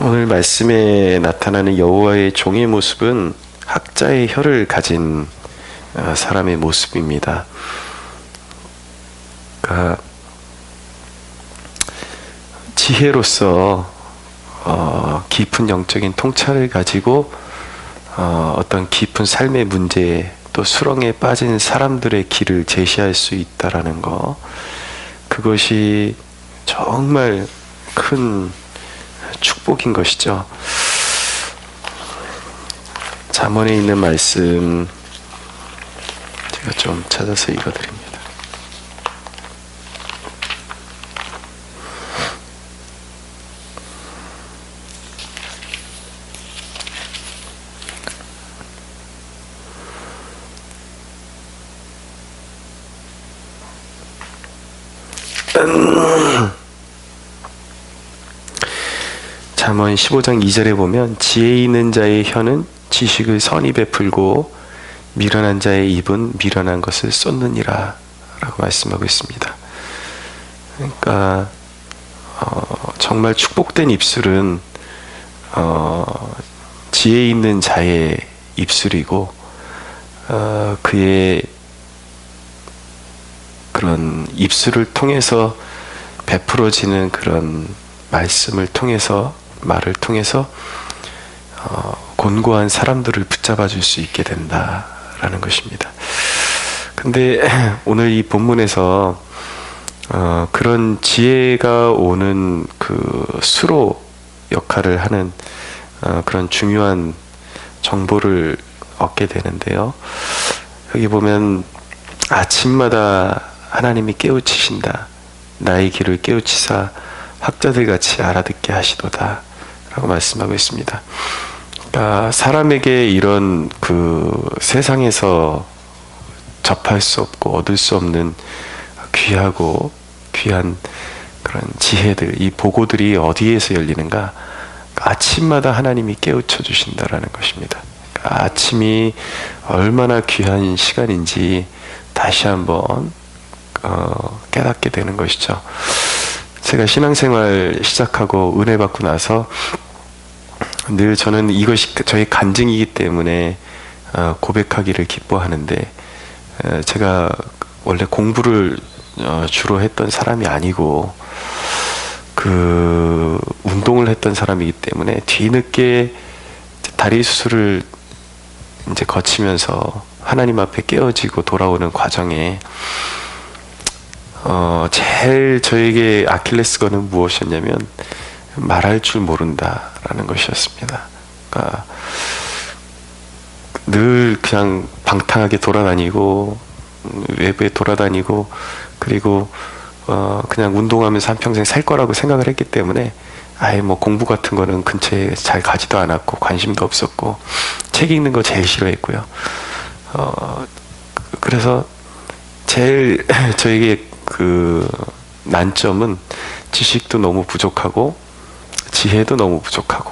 오늘 말씀에 나타나는 여호와의 종의 모습은 학자의 혀를 가진 사람의 모습입니다. 그러니까 지혜로서 깊은 영적인 통찰을 가지고 어떤 깊은 삶의 문제 또 수렁에 빠진 사람들의 길을 제시할 수 있다라는 거, 그것이 정말 큰 축복인 것이죠. 잠언에 있는 말씀 제가 좀 찾아서 읽어드립니다. 잠언 15장 2절에 보면 지혜 있는 자의 혀는 지식을 선히 베풀고 미련한 자의 입은 미련한 것을 쏟느니라 라고 말씀하고 있습니다. 그러니까 정말 축복된 입술은 지혜 있는 자의 입술이고 그의 그런 입술을 통해서 베풀어지는 그런 말씀을 통해서, 말을 통해서 곤고한 사람들을 붙잡아 줄 수 있게 된다라는 것입니다. 근데 오늘 이 본문에서 그런 지혜가 오는 그 수로 역할을 하는 그런 중요한 정보를 얻게 되는데요. 여기 보면 아침마다 하나님이 깨우치신다. 나의 길을 깨우치사 학자들 같이 알아듣게 하시도다 라고 말씀하고 있습니다. 그러니까 사람에게 이런 그 세상에서 접할 수 없고 얻을 수 없는 귀하고 귀한 그런 지혜들, 이 보고들이 어디에서 열리는가? 아침마다 하나님이 깨우쳐 주신다라는 것입니다. 그러니까 아침이 얼마나 귀한 시간인지 다시 한번 깨닫게 되는 것이죠. 제가 신앙생활 시작하고 은혜 받고 나서 늘 저는 이것이 저의 간증이기 때문에 고백하기를 기뻐하는데, 제가 원래 공부를 주로 했던 사람이 아니고 그 운동을 했던 사람이기 때문에 뒤늦게 다리 수술을 이제 거치면서 하나님 앞에 깨어지고 돌아오는 과정에 제일 저에게 아킬레스건은 무엇이었냐면 말할 줄 모른다라는 것이었습니다. 그러니까 늘 그냥 방탕하게 돌아다니고 외부에 돌아다니고 그리고 그냥 운동하면서 한평생 살 거라고 생각을 했기 때문에 아예 뭐 공부 같은 거는 근처에 잘 가지도 않았고 관심도 없었고 책 읽는 거 제일 싫어했고요. 그래서 제일 저에게 그 난점은 지식도 너무 부족하고 지혜도 너무 부족하고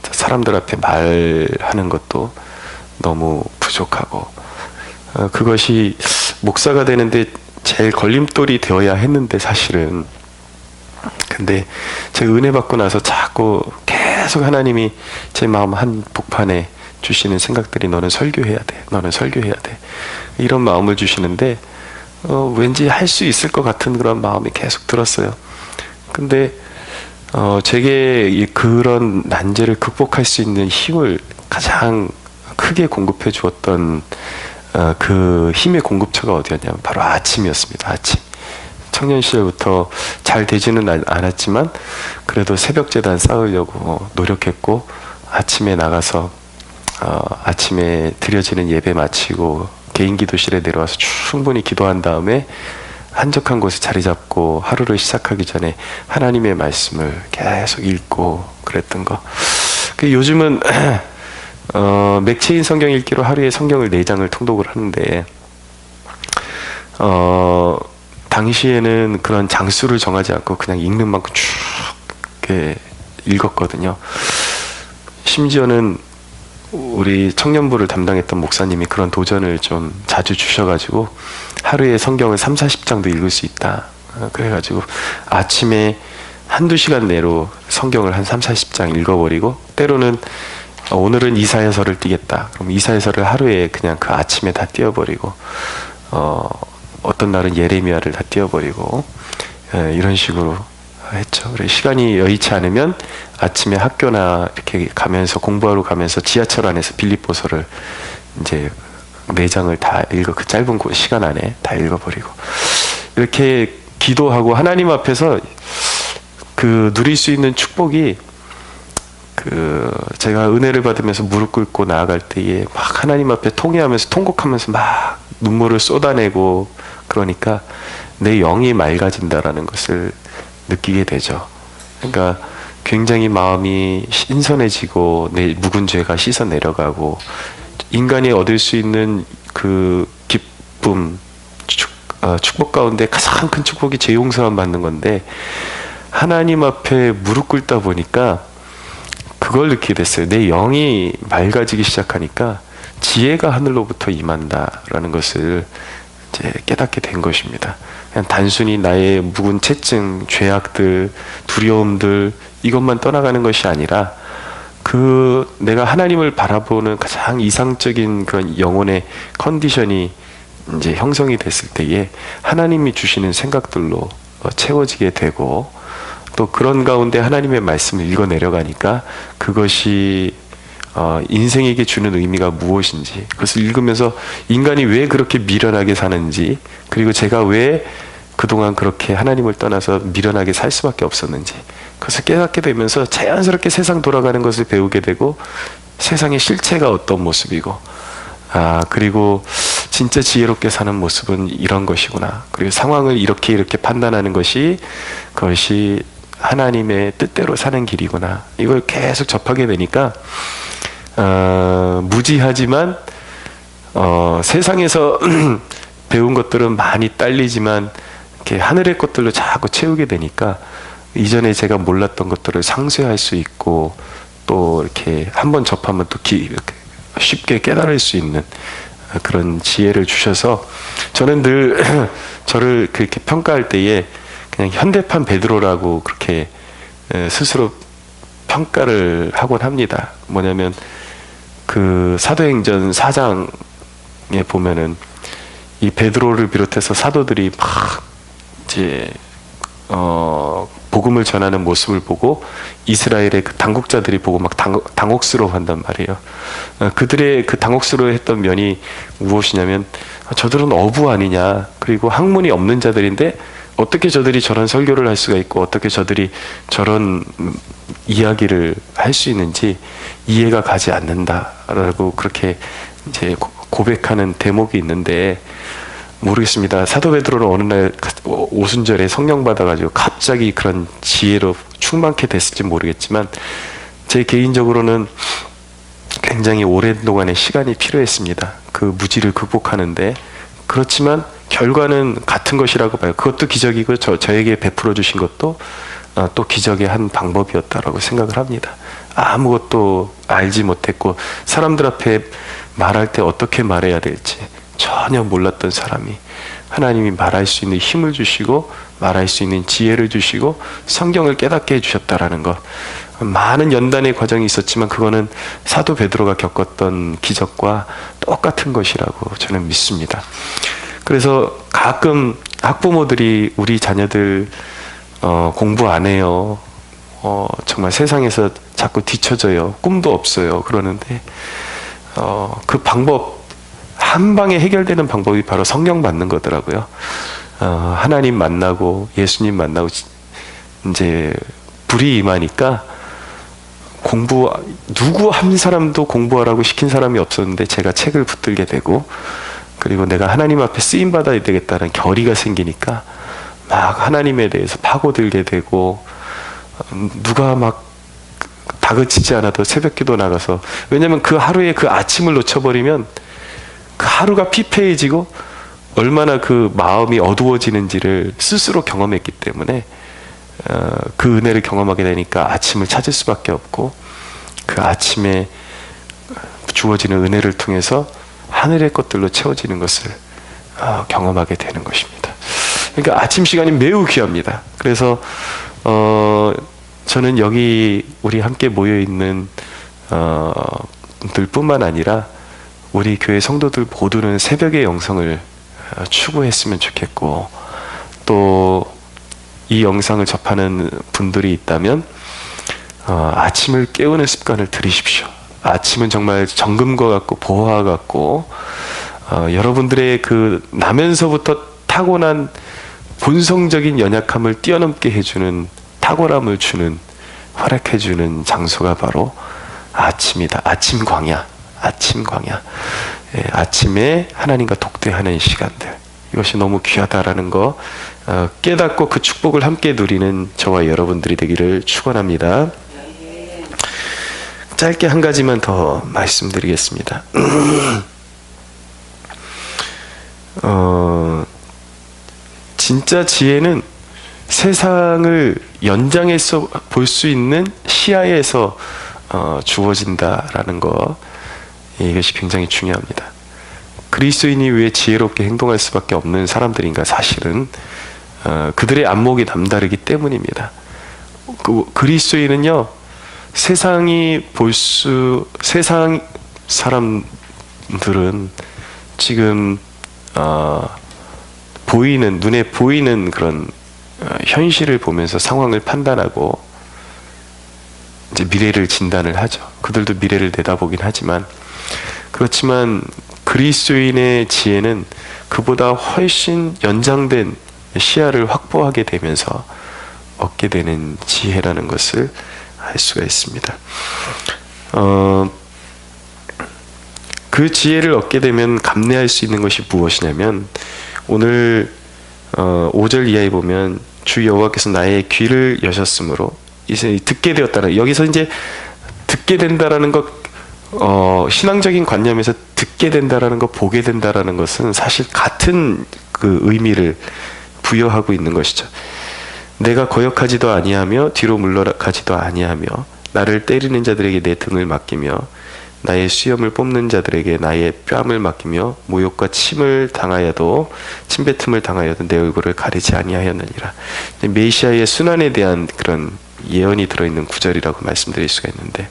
사람들 앞에 말하는 것도 너무 부족하고 그것이 목사가 되는데 제일 걸림돌이 되어야 했는데 사실은. 근데 제가 은혜 받고 나서 자꾸 계속 하나님이 제 마음 한 복판에 주시는 생각들이 너는 설교해야 돼, 너는 설교해야 돼, 이런 마음을 주시는데 왠지 할 수 있을 것 같은 그런 마음이 계속 들었어요. 근데 제게 그런 난제를 극복할 수 있는 힘을 가장 크게 공급해 주었던 그 힘의 공급처가 어디였냐면 바로 아침이었습니다. 아침. 청년 시절부터 잘 되지는 않았지만 그래도 새벽 제단 쌓으려고 노력했고, 아침에 나가서 아침에 드려지는 예배 마치고 개인 기도실에 내려와서 충분히 기도한 다음에 한적한 곳에 자리 잡고 하루를 시작하기 전에 하나님의 말씀을 계속 읽고 그랬던 거. 요즘은 맥체인 성경 읽기로 하루에 성경을 4장을 통독을 하는데 당시에는 그런 장수를 정하지 않고 그냥 읽는 만큼 쭉 이렇게 읽었거든요. 심지어는 우리 청년부를 담당했던 목사님이 그런 도전을 좀 자주 주셔가지고 하루에 성경을 30, 40장도 읽을 수 있다. 그래가지고 아침에 한두 시간 내로 성경을 한 3, 40장 읽어버리고, 때로는 오늘은 이사야서를 띄겠다. 그럼 이사야서를 하루에 그냥 그 아침에 다 띄워버리고, 어떤 날은 예레미야를 다 띄워버리고, 이런 식으로 했죠. 그래, 시간이 여의치 않으면 아침에 학교나 이렇게 가면서 공부하러 가면서 지하철 안에서 빌립보서를 이제 4장을 다 그 짧은 시간 안에 다 읽어버리고, 이렇게 기도하고 하나님 앞에서 그 누릴 수 있는 축복이, 제가 은혜를 받으면서 무릎 꿇고 나아갈 때에 막 하나님 앞에 통회하면서 통곡하면서 막 눈물을 쏟아내고, 그러니까 내 영이 맑아진다라는 것을 느끼게 되죠. 그러니까 굉장히 마음이 신선해지고, 내 묵은 죄가 씻어 내려가고, 인간이 얻을 수 있는 그 기쁨, 축복 가운데 가장 큰 축복이 죄 용서만 받는 건데, 하나님 앞에 무릎 꿇다 보니까 그걸 느끼게 됐어요. 내 영이 맑아지기 시작하니까 지혜가 하늘로부터 임한다라는 것을 이제 깨닫게 된 것입니다. 그냥 단순히 나의 묵은 채증, 죄악들, 두려움들, 이것만 떠나가는 것이 아니라, 내가 하나님을 바라보는 가장 이상적인 그런 영혼의 컨디션이 이제 형성이 됐을 때에 하나님이 주시는 생각들로 채워지게 되고, 또 그런 가운데 하나님의 말씀을 읽어 내려가니까 그것이 인생에게 주는 의미가 무엇인지, 그것을 읽으면서 인간이 왜 그렇게 미련하게 사는지, 그리고 제가 왜 그동안 그렇게 하나님을 떠나서 미련하게 살 수밖에 없었는지, 그것을 깨닫게 되면서 자연스럽게 세상 돌아가는 것을 배우게 되고, 세상의 실체가 어떤 모습이고, 그리고 진짜 지혜롭게 사는 모습은 이런 것이구나, 그리고 상황을 이렇게 판단하는 것이, 그것이 하나님의 뜻대로 사는 길이구나, 이걸 계속 접하게 되니까 무지하지만 세상에서 배운 것들은 많이 딸리지만 이렇게 하늘의 것들로 자꾸 채우게 되니까 이전에 제가 몰랐던 것들을 상쇄할 수 있고, 또 이렇게 한번 접하면 또 이렇게 쉽게 깨달을 수 있는 그런 지혜를 주셔서, 저는 늘 저를 그렇게 평가할 때에 그냥 현대판 베드로라고 그렇게 스스로 평가를 하곤 합니다. 뭐냐면 그 사도행전 4장에 보면은 이 베드로를 비롯해서 사도들이 막 이제 복음을 전하는 모습을 보고 이스라엘의 그 당국자들이 보고 막 당혹스러워한단 말이에요. 그들의 그 당혹스러워했던 면이 무엇이냐면, 저들은 어부 아니냐, 그리고 학문이 없는 자들인데 어떻게 저들이 저런 설교를 할 수가 있고, 어떻게 저들이 저런 이야기를 할 수 있는지 이해가 가지 않는다라고 그렇게 이제 고백하는 대목이 있는데, 모르겠습니다. 사도 베드로는 어느 날 오순절에 성령 받아가지고 갑자기 그런 지혜로 충만케 됐을지 모르겠지만, 제 개인적으로는 굉장히 오랜 동안의 시간이 필요했습니다. 그 무지를 극복하는데. 그렇지만 결과는 같은 것이라고 봐요. 그것도 기적이고 저에게 베풀어 주신 것도 또 기적의 한 방법이었다라고 생각을 합니다. 아무것도 알지 못했고, 사람들 앞에 말할 때 어떻게 말해야 될지 전혀 몰랐던 사람이 하나님이 말할 수 있는 힘을 주시고, 말할 수 있는 지혜를 주시고, 성경을 깨닫게 해주셨다라는 것. 많은 연단의 과정이 있었지만 그거는 사도 베드로가 겪었던 기적과 똑같은 것이라고 저는 믿습니다. 그래서 가끔 학부모들이 우리 자녀들 공부 안 해요, 정말 세상에서 자꾸 뒤처져요, 꿈도 없어요, 그러는데 그 방법, 한 방에 해결되는 방법이 바로 성령 받는 거더라고요. 하나님 만나고 예수님 만나고 이제 불이 임하니까, 누구 한 사람도 공부하라고 시킨 사람이 없었는데 제가 책을 붙들게 되고, 그리고 내가 하나님 앞에 쓰임 받아야 되겠다는 결의가 생기니까 막 하나님에 대해서 파고들게 되고, 누가 막 다그치지 않아도 새벽기도 나가서, 왜냐면 그 하루에 그 아침을 놓쳐버리면 그 하루가 피폐해지고 얼마나 그 마음이 어두워지는지를 스스로 경험했기 때문에 그 은혜를 경험하게 되니까 아침을 찾을 수밖에 없고, 그 아침에 주어지는 은혜를 통해서 하늘의 것들로 채워지는 것을 경험하게 되는 것입니다. 그러니까 아침 시간이 매우 귀합니다. 그래서 저는 여기 우리 함께 모여 있는 분들뿐만 아니라 우리 교회 성도들 모두는 새벽의 영성을 추구했으면 좋겠고, 또 이 영상을 접하는 분들이 있다면 아침을 깨우는 습관을 들이십시오. 아침은 정말 정금과 같고 보화와 같고, 여러분들의 그 나면서부터 타고난 본성적인 연약함을 뛰어넘게 해주는, 탁월함을 주는, 활약해주는 장소가 바로 아침이다. 아침 광야, 아침 광야. 예, 아침에 하나님과 독대하는 시간들, 이것이 너무 귀하다라는 거 깨닫고 그 축복을 함께 누리는 저와 여러분들이 되기를 축원합니다. 짧게 한 가지만 더 말씀드리겠습니다. 진짜 지혜는 세상을 연장해서 볼 수 있는 시야에서 주어진다라는 거, 이것이 굉장히 중요합니다. 그리스도인이 왜 지혜롭게 행동할 수밖에 없는 사람들인가? 사실은 그들의 안목이 남다르기 때문입니다. 그리스도인은요, 세상 사람들은 지금 눈에 보이는 그런 현실을 보면서 상황을 판단하고 이제 미래를 진단을 하죠. 그들도 미래를 내다보긴 하지만, 그렇지만 그리스도인의 지혜는 그보다 훨씬 연장된 시야를 확보하게 되면서 얻게 되는 지혜라는 것을 알 수가 있습니다. 그 지혜를 얻게 되면 감내할 수 있는 것이 무엇이냐면, 오늘 5절 이하에 보면 주 여호와께서 나의 귀를 여셨으므로 이제 듣게 되었다는, 여기서 이제 듣게 된다라는 것, 신앙적인 관념에서 듣게 된다라는 것, 보게 된다라는 것은 사실 같은 그 의미를 부여하고 있는 것이죠. 내가 거역하지도 아니하며 뒤로 물러가지도 아니하며 나를 때리는 자들에게 내 등을 맡기며 나의 수염을 뽑는 자들에게 나의 뺨을 맡기며 모욕과 침뱉음을 당하여도 내 얼굴을 가리지 아니하였느니라. 메시아의 순환에 대한 그런 예언이 들어있는 구절이라고 말씀드릴 수가 있는데,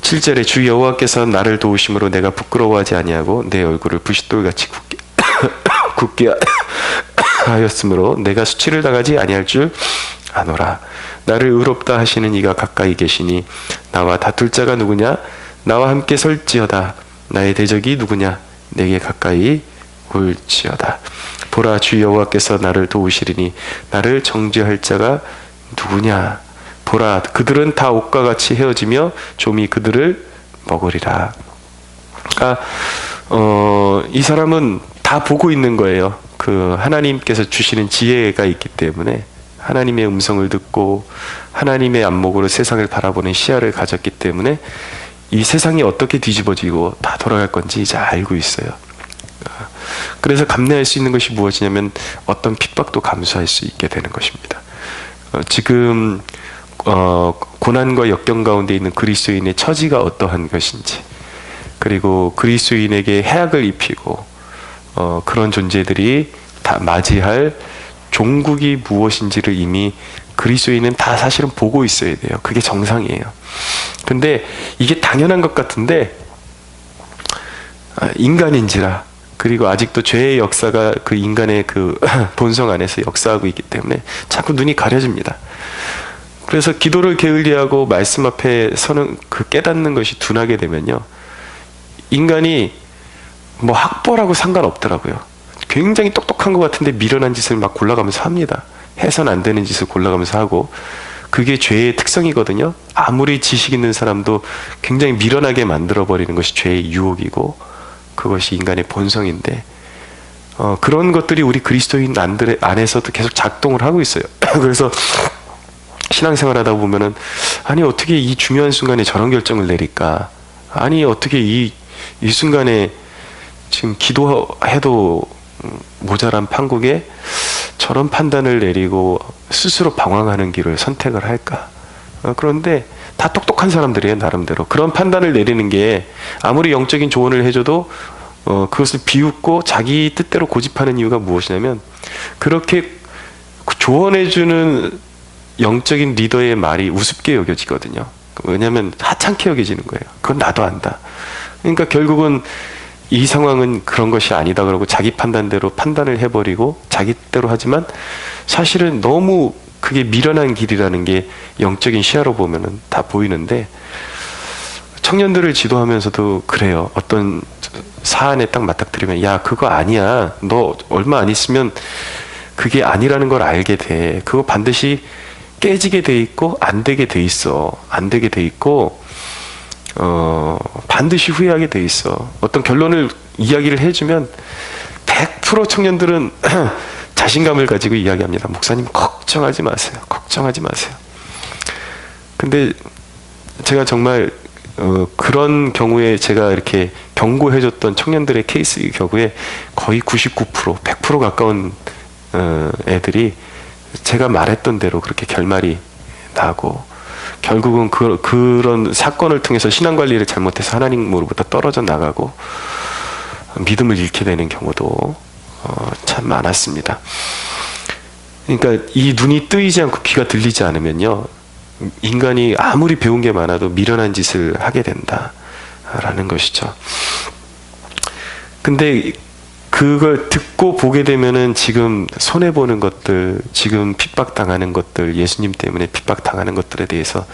7절에 주 여호와께서 나를 도우심으로 내가 부끄러워하지 아니하고 내 얼굴을 부싯돌같이 굳게 하였으므로 내가 수치를 당하지 아니할 줄 아노라. 나를 의롭다 하시는 이가 가까이 계시니 나와 다툴 자가 누구냐? 나와 함께 설지어다. 나의 대적이 누구냐? 내게 가까이 올지어다. 보라, 주 여호와께서 나를 도우시리니 나를 정죄할 자가 누구냐? 보라, 그들은 다 옥과 같이 헤어지며 좀이 그들을 먹으리라. 그러니까 이 사람은 다 보고 있는 거예요. 그 하나님께서 주시는 지혜가 있기 때문에 하나님의 음성을 듣고 하나님의 안목으로 세상을 바라보는 시야를 가졌기 때문에 이 세상이 어떻게 뒤집어지고 다 돌아갈 건지 이제 알고 있어요. 그래서 감내할 수 있는 것이 무엇이냐면 어떤 핍박도 감수할 수 있게 되는 것입니다. 지금 고난과 역경 가운데 있는 그리스도인의 처지가 어떠한 것인지, 그리고 그리스도인에게 해악을 입히고 그런 존재들이 다 맞이할 종국이 무엇인지를 이미 그리스도인은 다 사실은 보고 있어야 돼요. 그게 정상이에요. 근데 이게 당연한 것 같은데 인간인지라, 그리고 아직도 죄의 역사가 그 인간의 그 본성 안에서 역사하고 있기 때문에 자꾸 눈이 가려집니다. 그래서 기도를 게을리하고 말씀 앞에 서는 그 깨닫는 것이 둔하게 되면요, 인간이 뭐 학벌하고 상관없더라고요. 굉장히 똑똑한 것 같은데 미련한 짓을 막 골라가면서 합니다. 해서는 안 되는 짓을 골라가면서 하고, 그게 죄의 특성이거든요. 아무리 지식 있는 사람도 굉장히 미련하게 만들어버리는 것이 죄의 유혹이고 그것이 인간의 본성인데, 그런 것들이 우리 그리스도인 안에서도 계속 작동을 하고 있어요. 그래서 신앙생활 하다 보면은, 아니 어떻게 이 중요한 순간에 저런 결정을 내릴까? 아니 어떻게 이 순간에 지금 기도해도 모자란 판국에 저런 판단을 내리고 스스로 방황하는 길을 선택을 할까? 그런데 다 똑똑한 사람들이에요, 나름대로. 그런 판단을 내리는 게 아무리 영적인 조언을 해줘도 그것을 비웃고 자기 뜻대로 고집하는 이유가 무엇이냐면, 그렇게 조언해주는 영적인 리더의 말이 우습게 여겨지거든요. 왜냐하면 하찮게 여겨지는 거예요. 그건 나도 안다. 그러니까 결국은 이 상황은 그런 것이 아니다 그러고 자기 판단대로 판단을 해버리고 자기대로 하지만 사실은 너무 그게 미련한 길이라는 게 영적인 시야로 보면은 다 보이는데, 청년들을 지도하면서도 그래요. 어떤 사안에 딱 맞닥뜨리면 야 그거 아니야. 너 얼마 안 있으면 그게 아니라는 걸 알게 돼. 그거 반드시 깨지게 돼 있고 안 되게 돼 있어. 안 되게 돼 있고 반드시 후회하게 돼 있어. 어떤 결론을 이야기를 해주면 100% 청년들은 자신감을 가지고 이야기합니다. 목사님 걱정하지 마세요. 걱정하지 마세요. 근데 제가 정말 그런 경우에 제가 이렇게 경고해줬던 청년들의 케이스 경우에 거의 99%, 100% 가까운 애들이 제가 말했던 대로 그렇게 결말이 나고, 결국은 그런 사건을 통해서 신앙관리를 잘못해서 하나님으로부터 떨어져 나가고 믿음을 잃게 되는 경우도 참 많았습니다. 그러니까 이 눈이 뜨이지 않고 귀가 들리지 않으면요, 인간이 아무리 배운 게 많아도 미련한 짓을 하게 된다라는 것이죠. 근데 그걸 듣고 보게 되면은 지금 손해보는 것들, 지금 핍박당하는 것들, 예수님 때문에 핍박당하는 것들에 대해서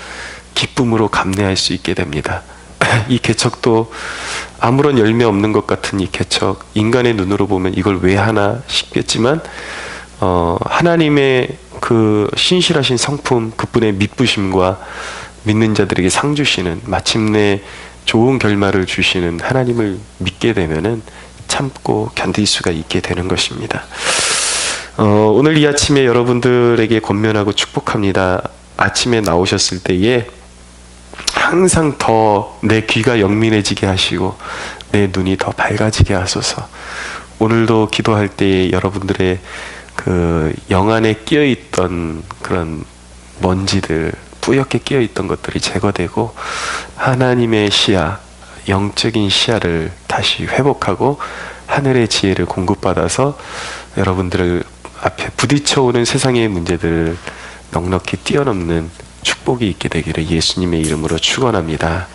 기쁨으로 감내할 수 있게 됩니다. 이 개척도 아무런 열매 없는 것 같은 이 개척, 인간의 눈으로 보면 이걸 왜 하나 싶겠지만 하나님의 그 신실하신 성품, 그분의 믿부심과 믿는 자들에게 상 주시는, 마침내 좋은 결말을 주시는 하나님을 믿게 되면은 참고 견딜 수가 있게 되는 것입니다. 오늘 이 아침에 여러분들에게 권면하고 축복합니다. 아침에 나오셨을 때에 항상 더 내 귀가 영민해지게 하시고 내 눈이 더 밝아지게 하소서. 오늘도 기도할 때에 여러분들의 그 영 안에 끼어있던 그런 먼지들, 뿌옇게 끼어있던 것들이 제거되고 하나님의 시야, 영적인 시야를 다시 회복하고 하늘의 지혜를 공급받아서 여러분들을 앞에 부딪혀오는 세상의 문제들을 넉넉히 뛰어넘는 축복이 있게 되기를 예수님의 이름으로 축원합니다.